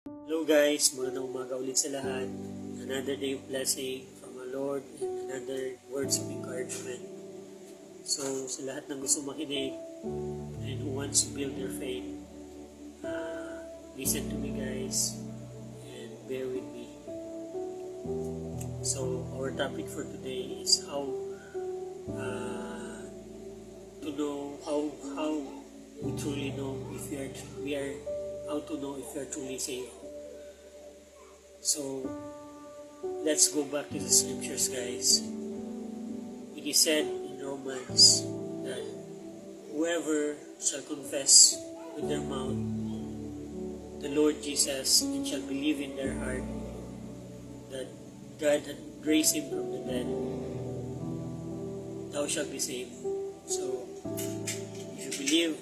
Hello guys, magandang umaga ulit sa lahat. Another day of blessing from our Lord and another words of encouragement. So sa lahat ng gusto makinig and who wants to build their faith, listen to me guys and bear with me. So our topic for today is how to know how we truly know if we are how to know if we are truly saved. So, let's go back to the scriptures, guys. It is said in Romans that whoever shall confess with their mouth the Lord Jesus and shall believe in their heart that God had raised him from the dead, thou shalt be saved. So, if you believe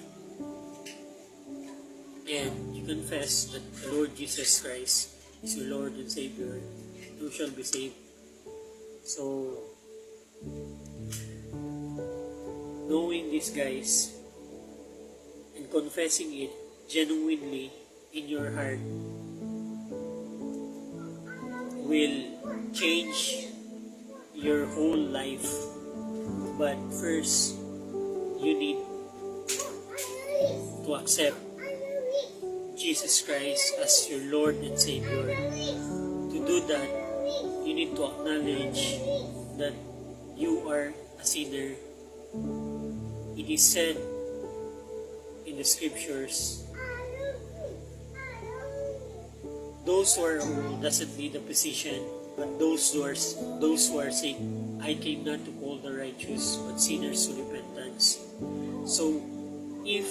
and you confess that the Lord Jesus Christ is your Lord and Savior, you shall be saved. So, knowing this, guys, and confessing it genuinely in your heart will change your whole life. But first, you need to accept Jesus Christ as your Lord and Savior. To do that, you need to acknowledge that you are a sinner. It is said in the scriptures, those who are whole doesn't need a physician, but those who are sick, I came not to call the righteous, but sinners to repentance. So, if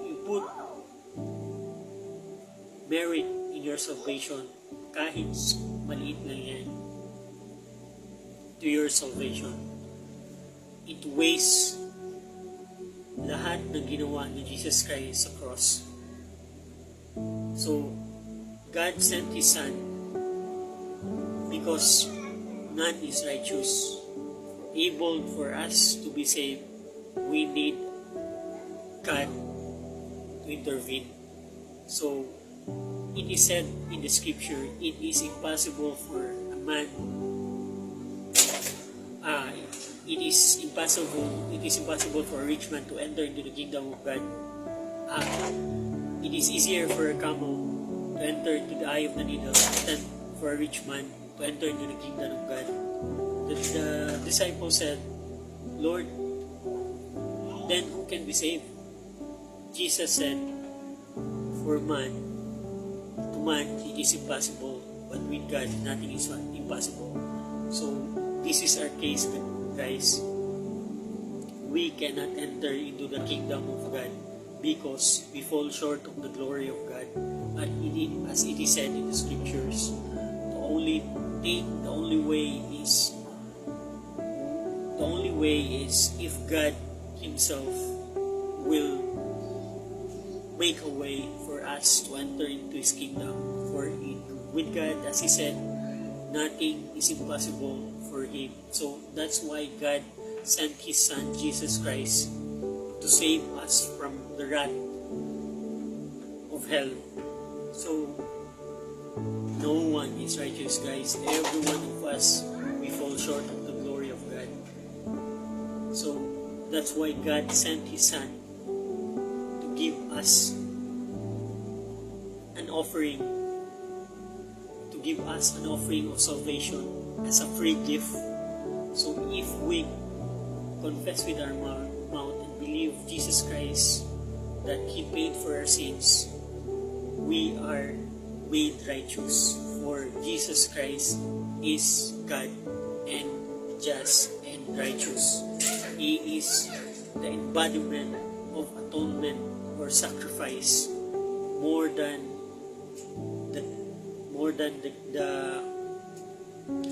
you put merit in your salvation, kahit maliit lang yan, to your salvation, it weighs lahat ng ginawa ni Jesus Christ sa cross. So, God sent His Son because none is righteous. Able for us to be saved, we need God to intervene. So, it is said in the scripture, it is impossible for a man, it is impossible for a rich man to enter into the kingdom of God. It is easier for a camel to enter into the eye of the needle than for a rich man to enter into the kingdom of God. The disciples said, Lord, then who can be saved? Jesus said, for man, to man it is impossible, but with God nothing is impossible. So this is our case, guys. We cannot enter into the kingdom of God because we fall short of the glory of God. And as it is said in the scriptures, the only way is if God Himself will make a way for us to enter into His kingdom. For with God, as He said, nothing is impossible for Him. So that's why God sent His Son, Jesus Christ, to save us from the wrath of hell. So, no one is righteous, guys. Every one of us, we fall short of the glory of God. So, that's why God sent His Son to give us an offering, of salvation as a free gift. So, if we confess with our mouth and believe Jesus Christ that He paid for our sins, we are made righteous. For Jesus Christ is God and just and righteous. He is the embodiment of atonement or sacrifice more than the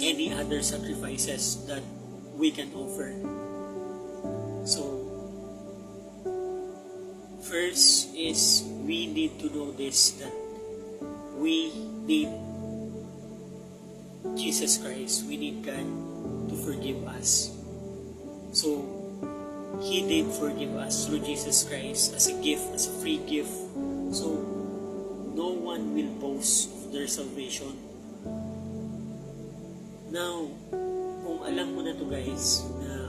any other sacrifices that we can offer. So, first is we need to know this, that we need Jesus Christ. We need God to forgive us. So, He did forgive us through Jesus Christ as a gift, as a free gift. So, no one will boast of their salvation. Now, kung alam mo na to guys, na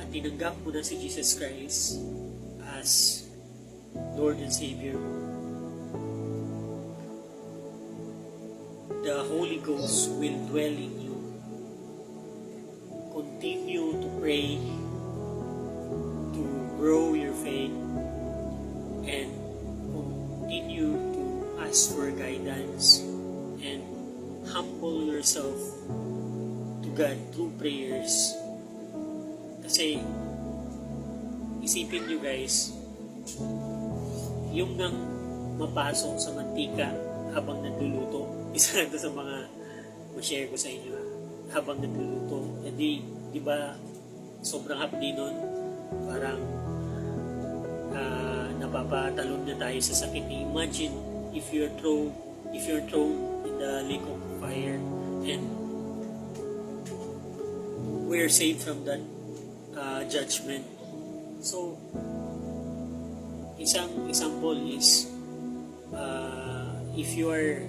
at tinanggap mo na si Jesus Christ as Lord and Savior, the Holy Ghost will dwell in you. Continue to pray, to grow your faith, and continue to ask for guidance and humble yourself to God through prayers. Kasi isipin nyo guys, yung nang mapasok sa mantika habang nagluluto, isa na sa mga ma-share ko sa inyo, habang nagluluto, di ba sobrang hapdi nun, parang napapatalon na tayo sa sakit. Imagine if you're thrown in the lake of fire, and we're saved from that judgment. So isang example is if you are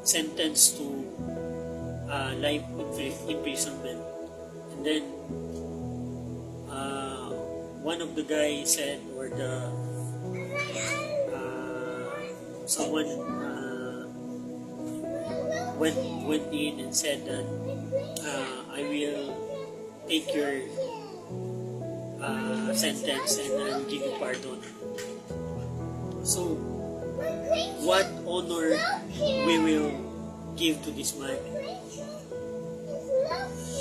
sentenced to life imprisonment, and then one of the guys said, or the someone went in and said that I will take your sentence and I will give you pardon. So what honor we will give to this man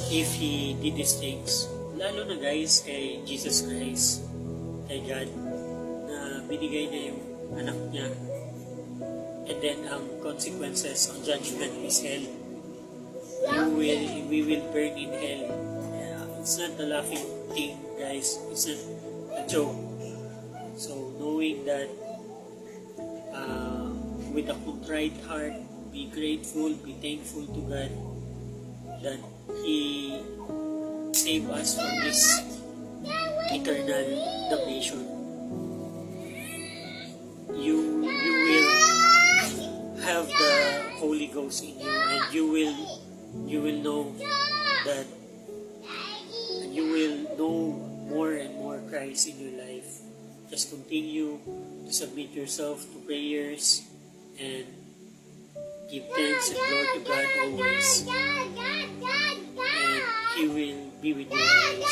if he did these things? Lalo na guys kay Jesus Christ, kay God, na binigay niya yung anak niya, and then ang consequences on judgment is hell. We will burn in hell. It's not a laughing thing guys, it's not a joke. So knowing that with a contrite heart, be grateful, be thankful to God that He saved us from this eternal damnation. You will have the Holy Ghost in you, and you will know that, and you will know more and more Christ in your life. Just continue to submit yourself to prayers and give thanks and glory to God always, and He will be with you always.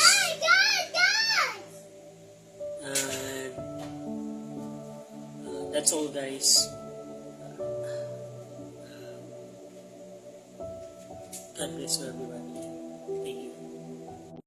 And that's all guys. God bless you everybody. Thank you.